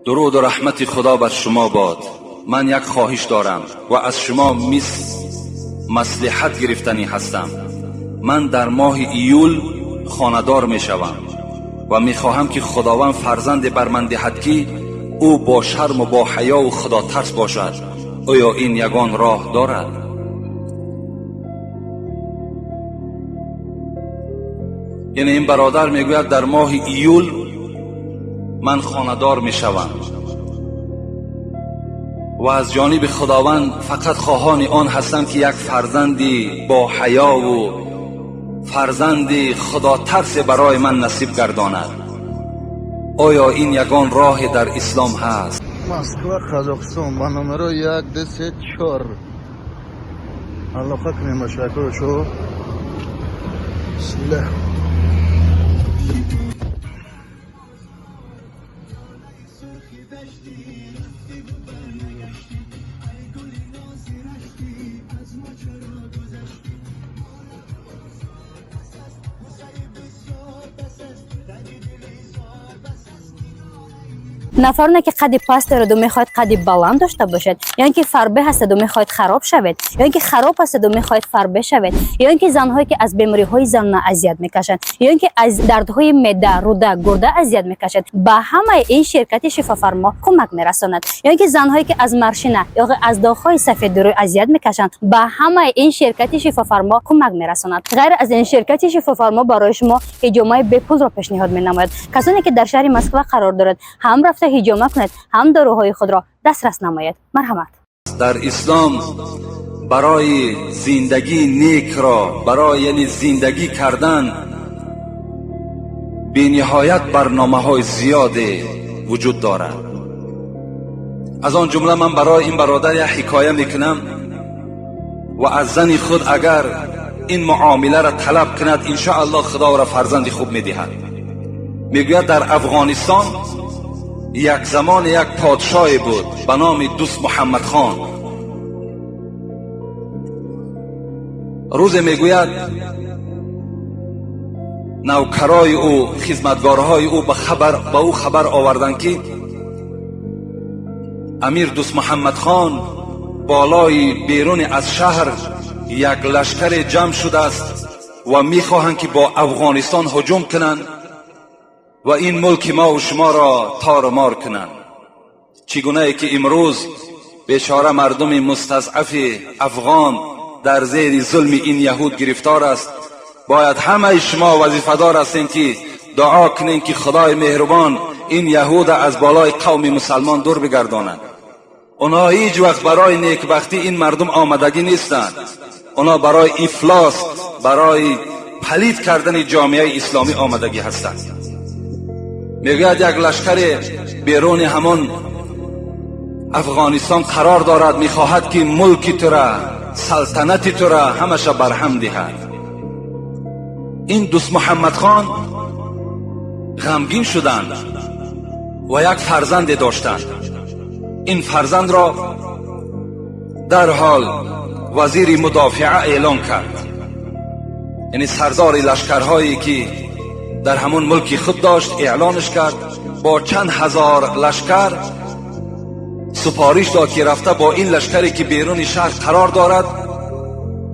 درود و رحمت خدا بر شما باد. من یک خواهش دارم و از شما مصلحت گرفتنی هستم. من در ماه ایول خانه‌دار می شوم و می خواهم که خداوند فرزند بر من دهد که او با شرم و با حیا و خدا ترس باشد. آیا این یگان راه دارد؟ یعنی این برادر میگوید در ماه ایول من خانه‌دار می شوم و از جانب خداوند فقط خواهان آن هستم که یک فرزندی با حیا و فرزندی خدا ترس برای من نصیب گرداند. آیا این یگان راه در اسلام هست؟ Moskva, Qozog'iston با نمره 134. علاقه کنیم با شکرشو. بسم الله. نفرونه که قد پست دارد و میخواید قد بلند داشته باشد، یا اینکه فربه هستید و میخواید خراب شوید، یا اینکه خراب هستید و میخواید فربه شوید، یا اینکه زنهایی که از بیماری های زنانه اذیت میکشند، یا اینکه از دردهای معده، روده، گرده اذیت میکشند، به همه این شرکت شفافرما کمک میرساند. یا اینکه زنهایی که از مرشینه یا از داغ‌های سفید روی اذیت میکشند، به همه این شرکت شفافرما کمک میرساند. غیر از این شرکت شفافرما برای شما حجامه به پول را پیشنهاد مینماید. کسانی که در شهر مسکو قرار دارد هم رفته حجامه کند، هم داروهای خود را دسترس نماید. مرحمت. در اسلام برای زندگی نیک را، برای یعنی زندگی کردن بی نهایت برنامه های زیاده وجود دارد. از آن جمله من برای این برادر یک حکایه میکنم و از زن خود اگر این معامله را طلب کند انشاءالله خدا را فرزند خوب میدهد. میگوید در افغانستان یک زمان یک پادشاهی بود به نام دوست محمد خان. روز میگوید نوکرای او، خدمتگارهای او به او خبر آوردند که امیر دوست محمد خان بالای بیرون از شهر یک لشکر جمع شده است و میخواهند که با افغانستان هجوم کنند و این ملک ما و شما را تار و مار کنند. چگونه ای که امروز بیچاره مردم مستضعف افغان در زیر ظلم این یهود گرفتار است، باید همه شما وظیفه‌دار هستین که دعا کنین که خدای مهربان این یهود از بالای قوم مسلمان دور بگرداند. اونا هیچ وقت برای نیکبختی این مردم آمدگی نیستند. اونا برای افلاس، برای پلید کردن جامعه اسلامی آمدگی هستند. میگوید یک لشکر بیرون همان افغانستان قرار دارد، میخواهد که ملک تو را، سلطنت تو را همش برهم دهد. این دوست محمد خان غمگین شدند و یک فرزند داشتند. این فرزند را در حال وزیر مدافعه اعلان کرد، یعنی سردار لشکرهایی که در همون ملک خود داشت اعلانش کرد. با چند هزار لشکر سپارش داد که رفته با این لشکری که بیرون شهر قرار دارد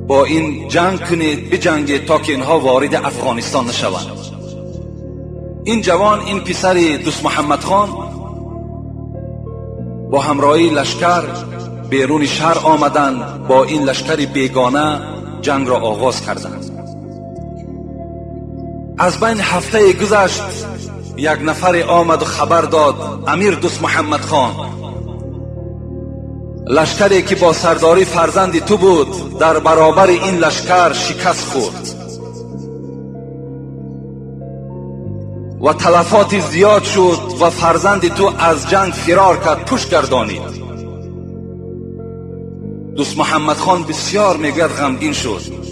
با این جنگ کنید، بجنگید تا که اینها وارد افغانستان نشوند. این جوان، این پسر دوست محمد خان با همراهی لشکر بیرون شهر آمدند، با این لشکر بیگانه جنگ را آغاز کردند. از بین هفته گذشت یک نفر آمد و خبر داد امیر دوست محمد خان لشکری که با سرداری فرزند تو بود در برابر این لشکر شکست خورد و تلفات زیاد شد و فرزند تو از جنگ فرار کرد، پشت گردانید. دوست محمد خان بسیار میگوید غمگین شد.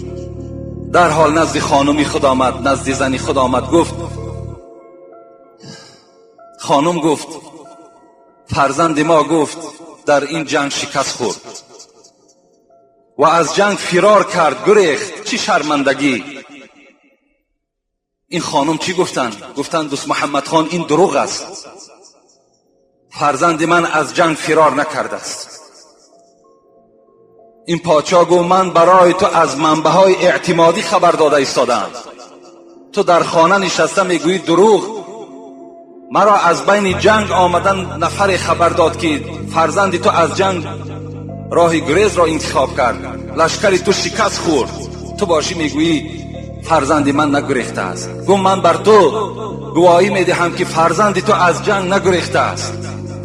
در حال نزد خانمی خود آمد، نزد زنی خود آمد، گفت خانم گفت فرزند ما گفت در این جنگ شکست خورد و از جنگ فرار کرد، گریخت. چی شرمندگی! این خانم چی گفتند؟ گفتند دوست محمد خان این دروغ است. فرزند من از جنگ فرار نکرده است. این پادشاه گفت من برای تو از منبع‌های اعتمادی خبر داده ایستادم. تو در خانه نشسته میگویی دروغ. مرا از بین جنگ آمدن نفر خبر داد که فرزند تو از جنگ راه گریز را انتخاب کرد، لشکر تو شکست خورد. تو باشی میگویی فرزند من نگریخته است. گفت من بر تو گواهی میدهم که فرزند تو از جنگ نگریخته است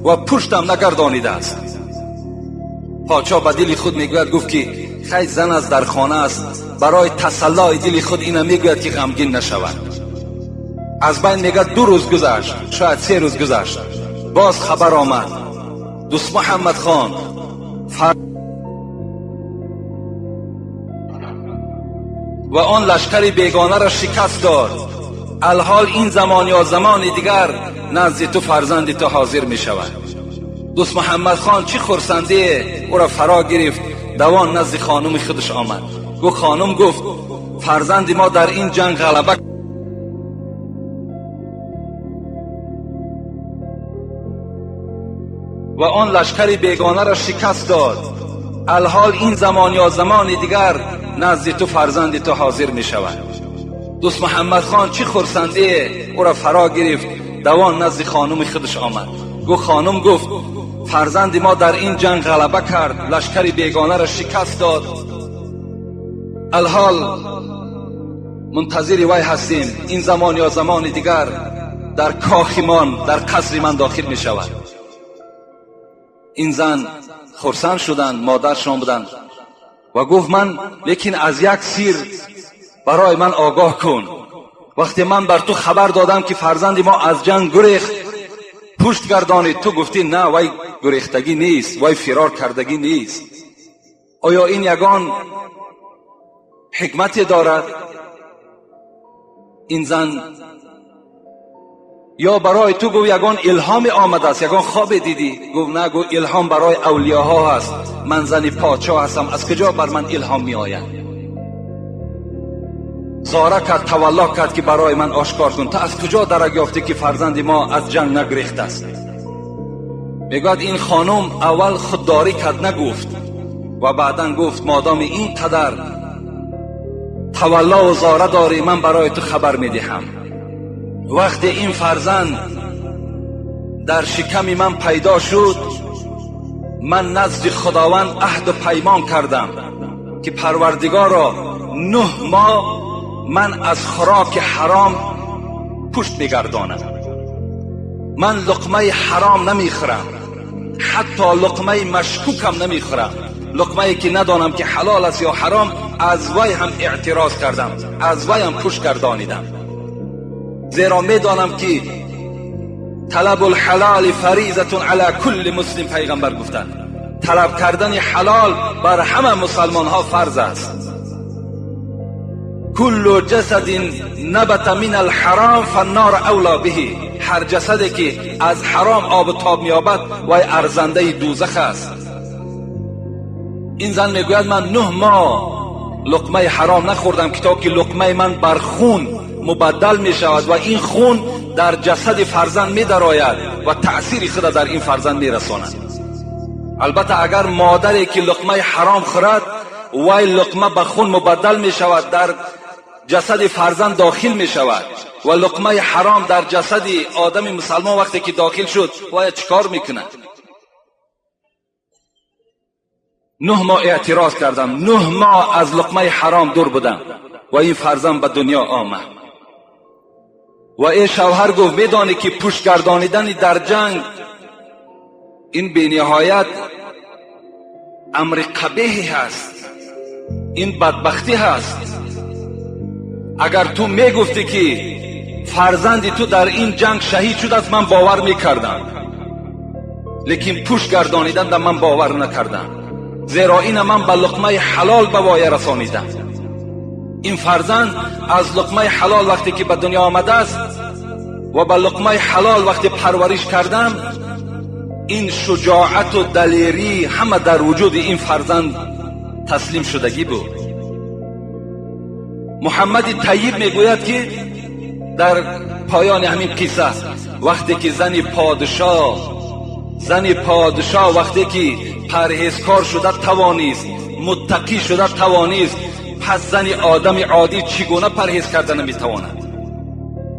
و پشتم نگردانیده است. پادشاه به دل خود میگوید گفت که خیلی زن از در خانه است، برای تسلای دل خود اینم میگوید که غمگین نشود. از بین میگه 2 روز گذشت، شاید 3 روز گذشت، باز خبر آمد دوست محمد خان و آن لشکر بیگانه را شکست داد. الحال این زمان یا زمان دیگر نزد تو فرزند تو حاضر می شود. دوست محمد خان چی خرسندی او را فرا گرفت، دوان نزد خانم خودش آمد. گفت خانم گفت فرزند ما در این جنگ غلبه و آن لشکر بیگانه را شکست داد. الحال این زمان یا زمان دیگر نزد تو فرزند تو حاضر می شود. دوست محمد خان چی خرسندی او را فرا گرفت، دوان نزد خانم خودش آمد. گفت خانم گفت فرزند ما در این جنگ غلبه کرد، لشکر بیگانه را شکست داد. الحال منتظر وی هستیم، این زمان یا زمان دیگر در کاخ من، در قصر من داخل می شود. این زن خرسند شدند، مادرشان بودند و گفت من لیکن از یک سیر برای من آگاه کن. وقتی من بر تو خبر دادم که فرزند ما از جنگ گریخت، پشت گردانید، تو گفتی نه وی گریختگی نیست، وی فرار کردگی نیست. آیا این یگان حکمتی دارد؟ این زن یا برای تو گفت یگان الهام آمده است، یگان خواب دیدی؟ گفت نه، گفت الهام برای اولیاها هست، من زن پادشاه هستم، از کجا بر من الهام می آید؟ زاره کرد، تولا کرد که برای من آشکار کن، تو از کجا درک یافتی که فرزند ما از جنگ نگریخته است؟ میگوید این خانم اول خودداری کرد، نگفت و بعدا گفت مادام این قدر تولا و زاره داری من برای تو خبر میدهم. وقتی این فرزند در شکم من پیدا شد، من نزد خداوند عهد و پیمان کردم که پروردگارا 9 ماه من از خوراک حرام پشت میگردانم. من لقمه حرام نمیخورم، حتی لقمه مشکوکم نمیخورم. لقمه که ندانم که حلال است یا حرام، از وی هم اعتراض کردم، از وی هم پشت گردانیدم. زیرا میدانم که طلب الحلال فریضه علی کل مسلم، پیغمبر گفتند طلب کردن حلال بر همه مسلمان ها فرض است. کل جسد نبت من الحرام فالنار اولا به، هر جسدی که از حرام آب و تاب میابد وی ارزنده دوزخ است. این زن میگوید من 9 ماه لقمه حرام نخوردم که تا که لقمه من بر خون مبدل می شود و این خون در جسد فرزند می درآید و تأثیر خود در این فرزند می رساند. البته اگر مادری که لقمه حرام خورد وی لقمه به خون مبدل می شود، در جسد فرزند داخل می شود و لقمه حرام در جسد آدم مسلمان وقتی که داخل شد وی چیکار میکنه؟ 9 ماه اعتراض کردم، 9 ماه از لقمه حرام دور بودم و این فرزند به دنیا آمد. و این شوهر گفت میدانی که پشت گردانیدن در جنگ این بی‌نهایت امر قبیح هست، این بدبختی هست. اگر تو میگفتی که فرزند تو در این جنگ شهید شده است من باور میکردم، لیکن پشت گردانیدن در من باور نکردم، زیرا این من به لقمه حلال به وای رسانیدم. این فرزند از لقمه حلال وقتی که به دنیا آمده است و به لقمه حلال وقتی پرورش کردم، این شجاعت و دلیری همه در وجود این فرزند تسلیم شدگی بود. محمد طیب میگوید که در پایان همین قصه وقتی که زن پادشاه زن پادشاه وقتی که پرهیزکار شده توانیست، متقی شده توانیست، پس زن آدم عادی چگونه پرهیز کرده نمیتواند؟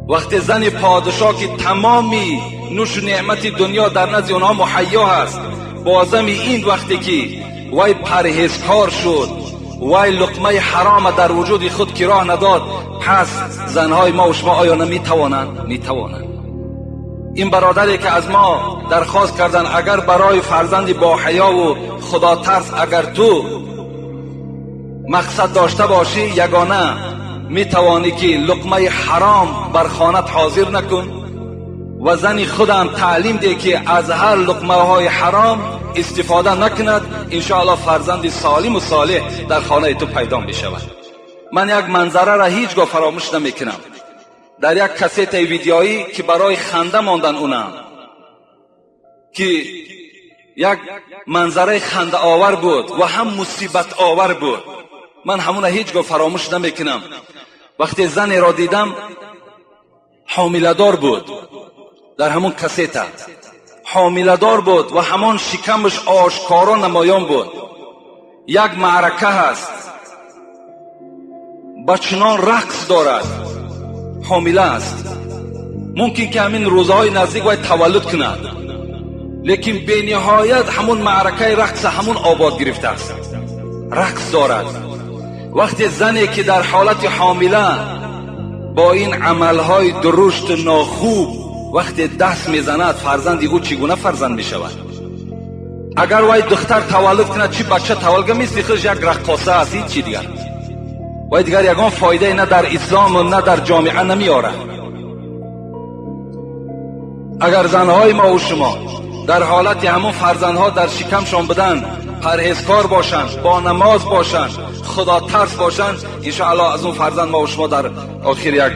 وقتی زن پادشاه که تمامی نوش و نعمت دنیا در نزد اونها مهیا هست، بازم این وقتی که وای پرهیزکار شد، وای لقمه حرام در وجود خود که راه نداد، پس زنهای ما و شما آیا نمیتوانند؟ میتوانند. این برادری که از ما درخواست کردن اگر برای فرزند با حیا و خدا ترس اگر تو مقصد داشته باشی، یگانه میتوانی که لقمه حرام بر خانت حاضر نکن و زنی خودم تعلیم ده که از هر لقمه های حرام استفاده نکند، انشاءالله فرزند سالم و صالح در خانه تو پیدا می شود. من یک منظره را هیچگاه فراموش نمیکنم. در یک کست ویدیویی که برای خنده ماندن اونم، که یک منظره خنده آور بود و هم مصیبت آور بود، من همون هیچگاه فراموش نمیکنم. وقتی زنی را دیدم حامله‌دار بود، در همون کسیت حامله‌دار بود و همان شکمش آشکارا نمایان بود. یک معرکه هست، بچنان رقص دارد، حامله است، ممکن که همین روزهای نزدیک باید تولد کند، لیکن به نهایت همون معرکه رقص همون آباد گرفته است، رقص دارد. وقتی زنی که در حالت حامله با این عملهای درشت ناخوب وقتی دست میزند، فرزند او چگونه فرزند میشود؟ اگر وای دختر تولد کند، چی بچه تولد میست خودش یک رقاصه است، هیچ چی دیگر. وای دیگر یگان فایده نه در اسلام و نه در جامعه نمیاره. اگر زنهای ما و شما در حالت همون فرزندها در شکمشان بدن، پرهیزکار باشند، با نماز باشند، خدا ترس باشند، انشاءالله از اون فرزند ما و شما در آخر یک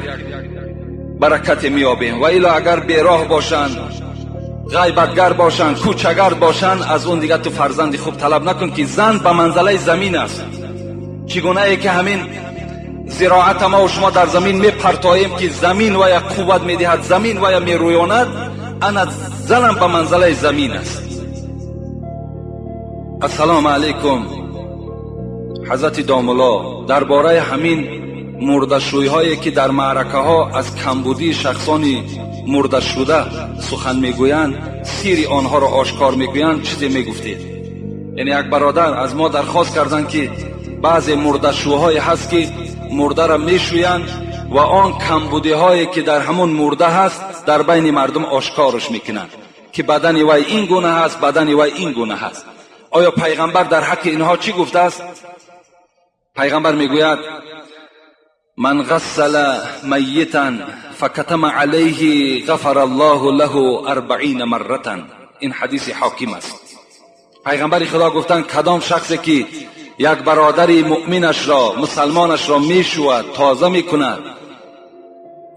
برکت میابیم. و الا اگر بیراه باشند، غیبتگر باشند، کوچگر باشند، از اون دیگر تو فرزندی خوب طلب نکن که زن به منزله زمین است. چگونه ای که همین زراعت ما و شما در زمین میپرتاییم که زمین و یا قوت میدهد، زمین و یا میرویاند، انا زنم به منزله زمین است. السلام علیکم حضرت دامولا، درباره همین مرده‌شویی هایی که در معرکه ها از کمبودی شخصان مرده شده سخن میگویند، سیر آنها را آشکار میگویند، چیزی میگفتید؟ یعنی یک برادر از ما درخواست کردند که بعضی مرده‌شویی هست که مرده را میشویند و آن کمبودی هایی که در همون مرده هست در بین مردم آشکارش میکنند که بدن وی این گونه هست، بدن وی این گونه هست. آیا پیغمبر در حق اینها چی گفته است؟ پیغمبر میگوید من غسل میتا فکتم علیه غفر الله له 40 مرة. این حدیث حاکم است. پیغمبر خدا گفتند کدام شخصی که یک برادر مؤمنش را، مسلمانش را میشود، تازه میکند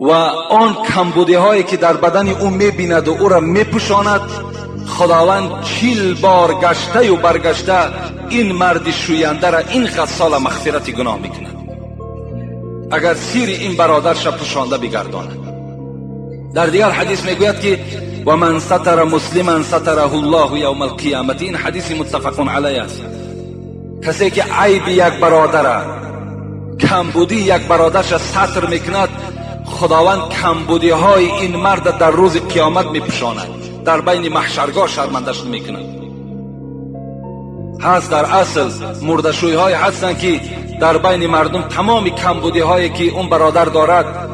و آن کمبودی هایی که در بدن او میبیند و او را میپوشاند، خداوند 40 بار گشته و برگشته این مرد شوینده را، این غسال مغفرت گناه میکند اگر سیر این برادرش پوشانده بگرداند. در دیگر حدیث میگوید که و من ستر مسلما ستره الله یوم القیامت. این حدیث متفق علیه است. کسی که عیب یک برادر، کمبودی یک برادرش ستر میکند، خداوند کمبودی های این مرد در روز قیامت میپوشاند، در بین محشرگاه شرمندش میکند. هست در اصل مرده‌شویی های هستند که در بین مردم تمامی کمبودی هایی که اون برادر دارد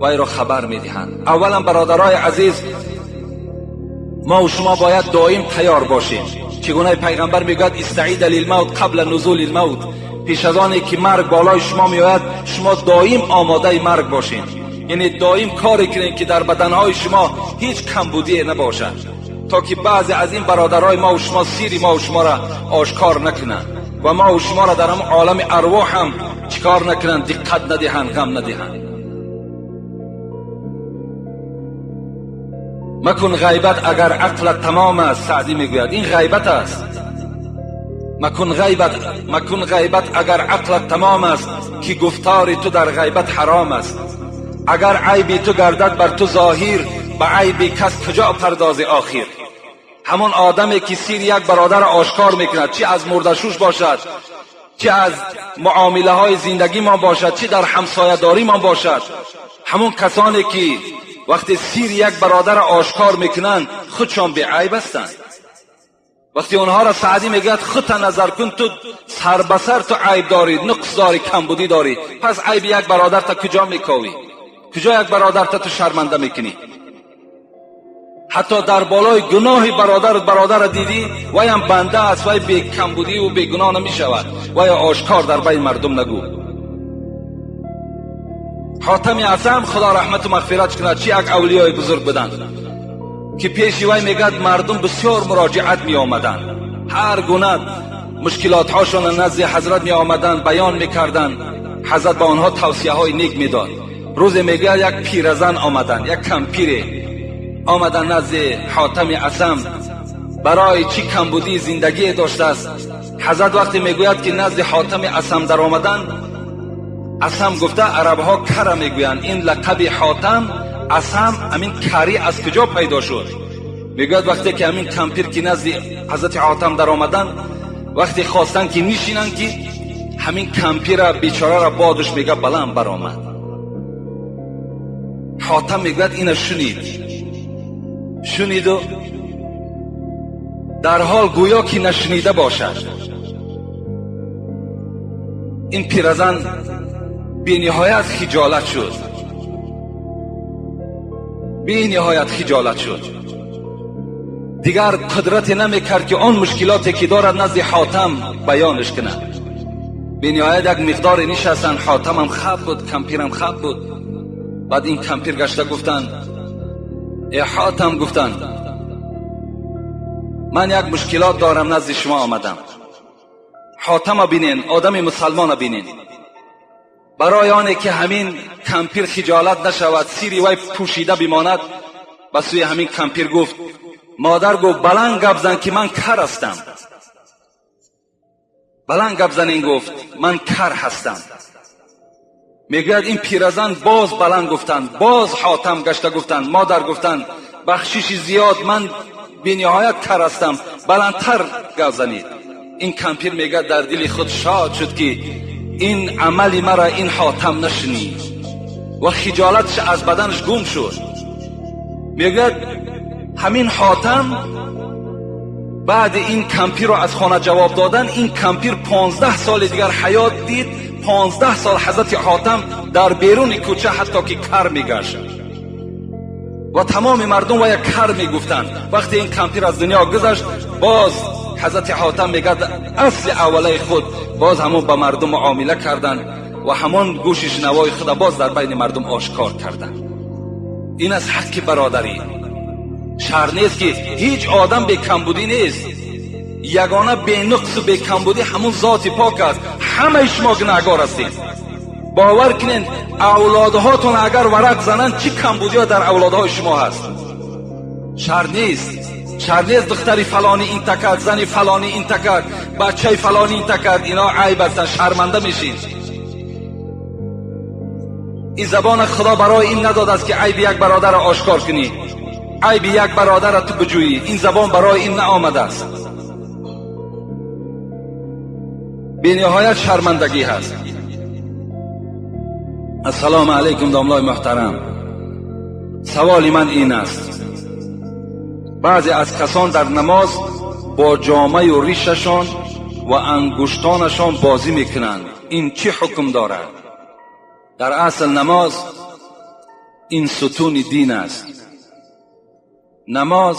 وی را خبر میدهند. اولا برادرای عزیز، ما و شما باید دائم تیار باشیم. چگونه پیغمبر میگوید استعید للموت قبل نزول الموت، پیش از آنی که مرگ بالای شما میآید شما دائم آماده مرگ باشین. یعنی دائم کاری کنین که در بدنهای شما هیچ کمبودی نباشد، تا که بعضی از این برادرای ما و شما سیری ما و شما را آشکار نکنند و ما و شما را در هم عالم ارواح هم چکار نکنند، دقت ندهند، غم ندهند. مکن غیبت اگر عقلت تمام است. سعدی میگوید این غیبت است. مکن غیبت اگر عقلت تمام است، که گفتار تو در غیبت حرام است. اگر عیبی تو گردد بر تو ظاهر، به عیبی کس کجا پرداز آخر. همون آدمی که سیر یک برادر آشکار میکند، چی از مردشوش باشد، چی از معامله های زندگی ما باشد، چی در همسایه‌داری ما باشد، همون کسانی که وقتی سیر یک برادر آشکار میکنند خودشان به عیب هستند. وقتی اونها را سعدی میگه خودت نظر کن، تو سر به سر تو عیب داری، نقص داری، کمبودی داری، پس عیب یک برادر تا کجا میکاوی؟ کجا یک برادر تا تو شرمنده میکنی؟ حتی در بالای گناه برادر دیدی وی هم بنده است، وی بی کمبودی و بی گناه نمیشود، وی آشکار در بین مردم نگو. حاتم اعظم خدا رحمت و مغفرت کند، چی یک اولیای بزرگ بودند که پیش وی میگد مردم بسیار مراجعت می آمدند، هر گونه مشکلات هاشون نزد حضرت می آمدند، بیان میکردند، حضرت با آنها توصیه های نیک میداد. روز میگه یک پیرزن آمدند، یک کمپیر آمدن نزد حاتم اعظم، برای چی کمبودی زندگی داشته است. حضرت وقتی میگوید که نزد حاتم اعظم در آمدن، اعظم گفته عرب ها کر میگویند، این لقب حاتم اعظم امین کری از کجا پیدا شد؟ میگوید وقتی که امین کمپیر که نزد حضرت حاتم در آمدن، وقتی خواستن که میشینن که همین کمپیر بیچاره را بادش میگه بلند برآمد. حاتم میگوید اینو شنید و در حال گویا که نشنیده باشد. این پیرزن بی نهایت خجالت شد، دیگر قدرت نمیکرد که آن مشکلاتی که دارد نزد حاتم بیانش کند. بی نهایت یک مقدار نشستن، حاتم هم خب بود، کمپیرم خب بود. بعد این کمپیر گشته گفتن ای حاتم، گفتن من یک مشکلات دارم نزد شما آمدم. حاتم بینین، آدم مسلمان بینین، برای آنه که همین کمپیر خجالت نشود، سیری وی پوشیده بماند، به سوی همین کمپیر گفت، مادر گفت بلند گپ زن که من کر هستم. بلند گپ زن گفت من کر هستم. میگوید این پیرزن باز بلند گفتند، باز حاتم گشته گفتند، مادر گفتند بخشش زیاد، من بی نهایت کر هستم، بلندتر گپ زنید. این کمپیر میگه در دل خود شاد شد که این عمل مرا این حاتم نشنید و خجالتش از بدنش گم شد. میگه همین حاتم بعد این کمپیر رو از خانه جواب دادن، این کمپیر 15 سال دیگر حیات دید. 15 سال حضرت حاتم در بیرون کوچه حتی که کر میگشت و تمام مردم و یک کر میگفتند. وقتی این کمپیر از دنیا گذشت، باز حضرت حاتم میگه اصل اوله خود باز همون با مردم معامله کردن و همون گوش شنوای خود باز در بین مردم آشکار کردن. این از حق برادری. شر نیست که هیچ آدم به کمبودی نیست، یگانه به نقص و به کمبودی همون ذات پاک است. همه شما گناهکار هستید. باور کنین اولادهاتون اگر ورق زنن چی کمبودی ها در اولادهای شما هست. شر نیست دختری فلانی این تکرد، زنی فلانی این تکرد، بچه فلانی این تکرد، اینا عیب هستن، شرمنده میشین. این زبان خدا برای این نداد است که عیب یک برادر آشکار کنی، عیب یک برادر تو بجویی. این زبان برای این نآمده است. بی نهایت شرمندگی هست. السلام علیکم داملای محترم. سوال من این است، بعضی از کسان در نماز با جامه و ریششان و انگشتانشان بازی میکنند، این چه حکم دارد؟ در اصل نماز این ستون دین است. نماز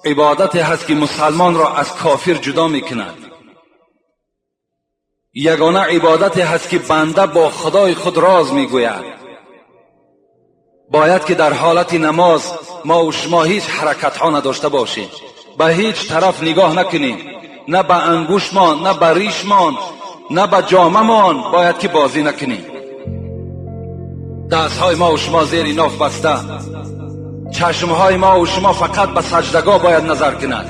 عبادتی هست که مسلمان را از کافر جدا میکند. یگانه عبادتی هست که بنده با خدای خود راز میگوید. باید که در حالت نماز ما و شما هیچ حرکت ها نداشته باشیم، به هیچ طرف نگاه نکنیم، نه به انگوشمان، نه به ریشمان، نه به جاممان باید که بازی نکنیم. دست های ما و شما زیر ناف بسته، چشم های ما و شما فقط به سجدگاه باید نظر کند،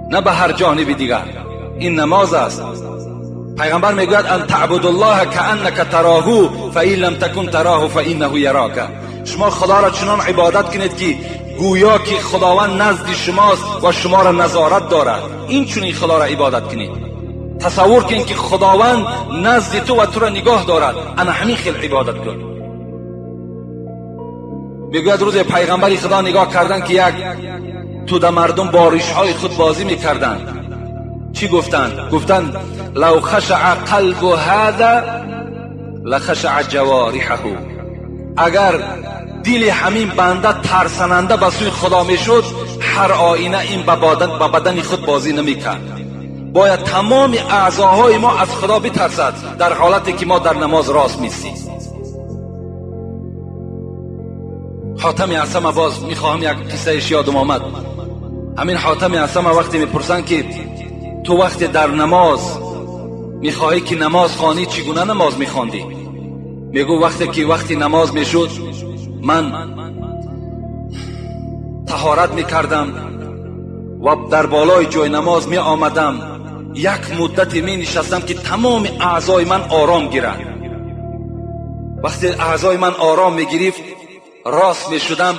نه به هر جانب دیگر. این نماز است. پیغمبر میگوید ان تعبد الله کانک تراه فان لم تکن تراه فانه یراک. شما خدا را چنان عبادت کنید که گویا که خداوند نزد شماست و شما را نظارت دارد. این چنین خدا را عبادت کنید. تصور کن که خداوند نزد تو و تو را نگاه دارد. انا همین خیل عبادت کن. میگوید روز پیغمبر خدا نگاه کردن که یک توده مردم با ریش‌های خود بازی میکردند. چی گفتند؟ گفتند لو خشع قلب هذا لخشع جوارحه. اگر دل همین بنده ترسننده به سوی خدا میشد، هر آینه این به بدن خود بازی نمیکرد. باید تمام اعضاهای ما از خدا بترسد در حالتی که ما در نماز راست میستیم. حاتم اصم باز میخواهم یک قصه یادم آمد. همین حاتم اصم وقتی میپرسن که تو وقتی در نماز میخواهی که نماز خوانی چگونه نماز میخواندی؟ میگو وقتی نماز میشد من طهارت میکردم و در بالای جای نماز می آمدم، یک مدتی می نشستم که تمام اعضای من آرام گیرد. وقتی اعضای من آرام می گرفت راست می شدم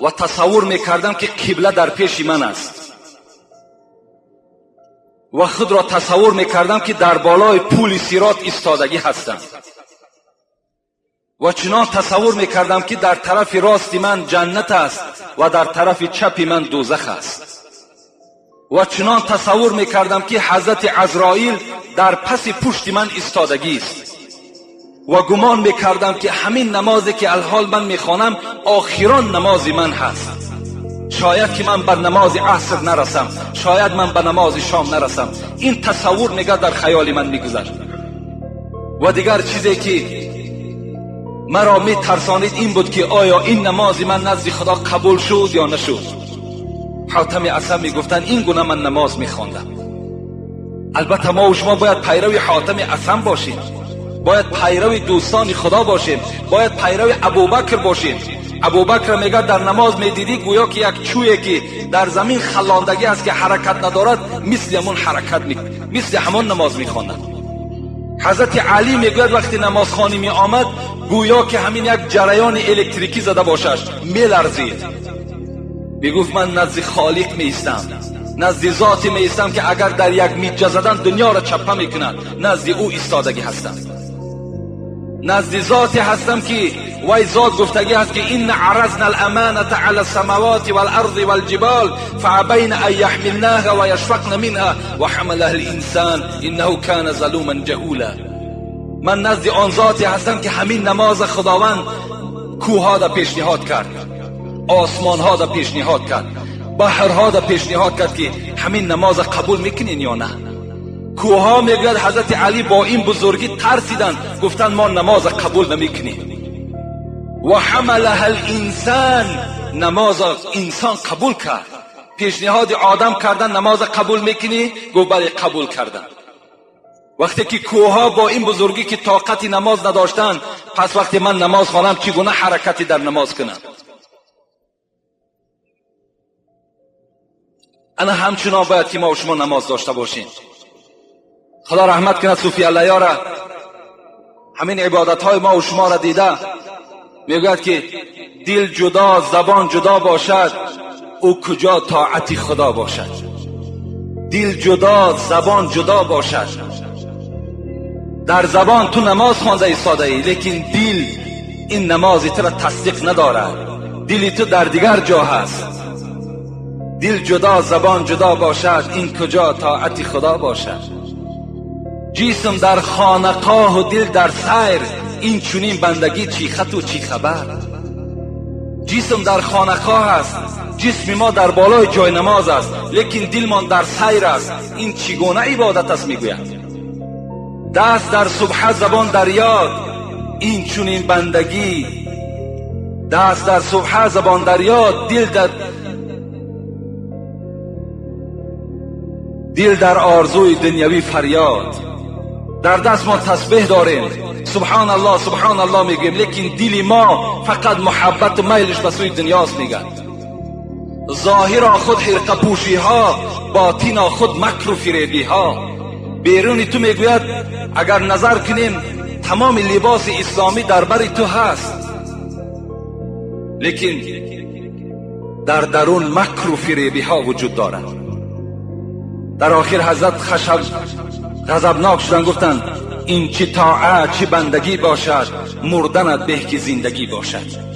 و تصور می کردم که قبله در پیش من است و خود را تصور می کردم که در بالای پول صراط ایستادگی هستم و چنان تصور می کردم که در طرف راست من جنت است و در طرف چپ من دوزخ است و چنان تصور می کردم که حضرت عزرائیل در پس پشت من ایستادگی است و گمان می کردم که همین نمازی که الحال من می خوانم آخران نماز من هست. شاید که من به نماز عصر نرسم، شاید من به نماز شام نرسم. این تصور نگاه در خیال من می گذشت. و دیگر چیزی که مرا می ترسانید این بود که آیا این نماز من نزد خدا قبول شد یا نشد. حاتم اصم می گفتن این گونه من نماز می خواندم. البته ما و شما باید پیرو حاتم اصم باشیم، باید پیرو دوستان خدا باشیم، باید پیرو ابوبکر باشیم. ابوبکر میگه در نماز میدیدی گویا که یک چویی که در زمین خلاندگی است که حرکت ندارد، مثل همون حرکت مثل همون نماز میخواند. حضرت علی میگوید وقتی نماز خوانی می آمد گویا که همین یک جریان الکتریکی زده باشد، میلرزید. میگفت من نزد خالق میستم، نزد ذاتی میستم که اگر در یک میجه زدن دنیا را چپه میکند، نزد او ایستادگی هستم، نزد ذاتی هستم که وای ذات گفتگی هست که این عرضنا الامانه علی السماوات والارض والجبال فابین ان یحملناها و یشفقن منها و حملها الانسان انه کان ظلوما جهولا. من نزد آن ذاتی هستم که همین نماز خداوند کوهها را پیشنهاد کرد، آسمانها را پیشنهاد کرد، بحرها را پیشنهاد کرد که همین نماز قبول میکنین یا نه. کوها میگوید حضرت علی با این بزرگی ترسیدن، گفتن ما نماز قبول نمیکنیم. و حملها الانسان، نماز انسان قبول کرد. پیشنهاد آدم کردن نماز قبول میکنی؟ گفت بله قبول کردن. وقتی که کوها با این بزرگی که طاقت نماز نداشتن، پس وقتی من نماز خوانم چگونه حرکتی در نماز کنم؟ انا همچنان باید که ما و شما نماز داشته باشیم. خدا رحمت کنه صوفی الله را، همین عبادت های ما و شما را دیده میگوید که دل جدا زبان جدا باشد، او کجا طاعت خدا باشد. دل جدا زبان جدا باشد. در زبان تو نماز خوانده ایستاده ای، لیکن دل این نماز تو را تصدیق ندارد. دل تو در دیگر جا هست. دل جدا زبان جدا باشد، این کجا طاعت خدا باشد. جسم در خانقاه و دل در سیر، این چنین بندگی چی خط و چی خبر. جسم در خانقاه است، جسم ما در بالای جای نماز است، لیکن دل ما در سیر است. این چگونه عبادت است؟ میگوید دست در صبح زبان در یاد، این چنین بندگی. دست در صبح زبان در یاد، دل در آرزوی دنیوی فریاد. در دست ما تسبیح داریم، سبحان الله سبحان الله میگیم، لیکن دل ما فقط محبت و میلش به سوی دنیاست. میگن ظاهر خود حرقه پوشی ها، باطن خود مکر و فریبی ها. بیرون تو میگوید اگر نظر کنیم تمام لباس اسلامی در بر تو هست، لیکن در درون مکر و فریبی ها وجود دارد. در آخر حضرت غضبناک شدن، گفتند این چی طاعت چی بندگی باشد، مردنت به که زندگی باشد.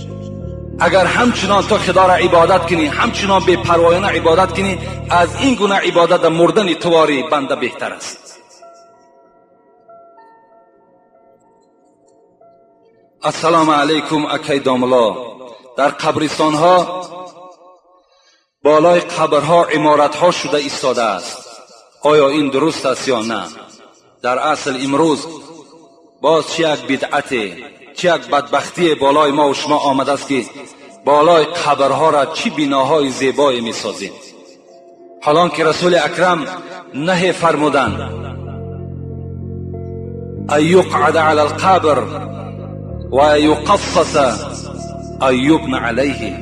اگر همچنان تو خدا را عبادت کنی، همچنان بے پروایانه عبادت کنی، از این گونه عبادت مردن تواری بنده بهتر است. السلام علیکم اکای داملا. در قبرستان ها بالای قبرها عمارت ها شده ایستاده است. آیا این درست است یا نه؟ در اصل امروز باز چه یک بدعت، چه یک بدبختی بالای ما و شما آمده است که بالای قبرها را چی بناهای زیبایی می سازیم، حالان که رسول اکرم نهی فرمودند ان یقعد علی القبر و یقصص ان یبنى علیه.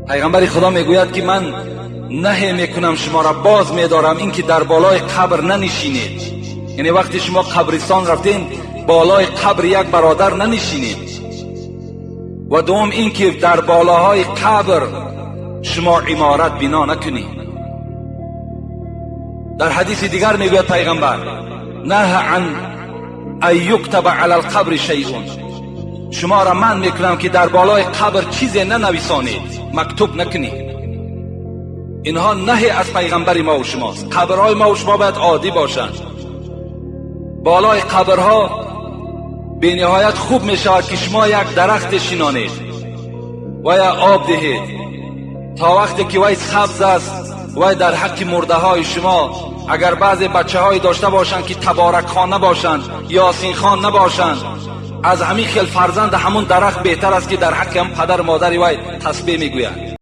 پیغمبر خدا میگوید که من نهی میکنم، شما را باز میدارم اینکه در بالای قبر ننشینید. یعنی وقتی شما قبرستان رفتین بالای قبر یک برادر ننشینید. و دوم اینکه در بالاهای قبر شما عمارت بنا نکنید. در حدیث دیگر میگوید پیغمبر نه عن ان یکتب علی القبر شیء، شما را من میکنم که در بالای قبر چیزی ننویسانید، مکتوب نکنید. اینها نهی از پیغمبر ما و شماست. قبرهای ما و شما باید عادی باشند. بالای قبرها به نهایت خوب می شود که شما یک درخت شینانید و یا آب دهید تا وقتی که وی سبز است و در حق مرده های شما، اگر بعضی بچه های داشته باشند که تبارک خان نباشند، یاسین خان نباشند، از همین خیل فرزند همون درخت بهتر است که در حق هم پدر مادر وی تسبیح میگویند.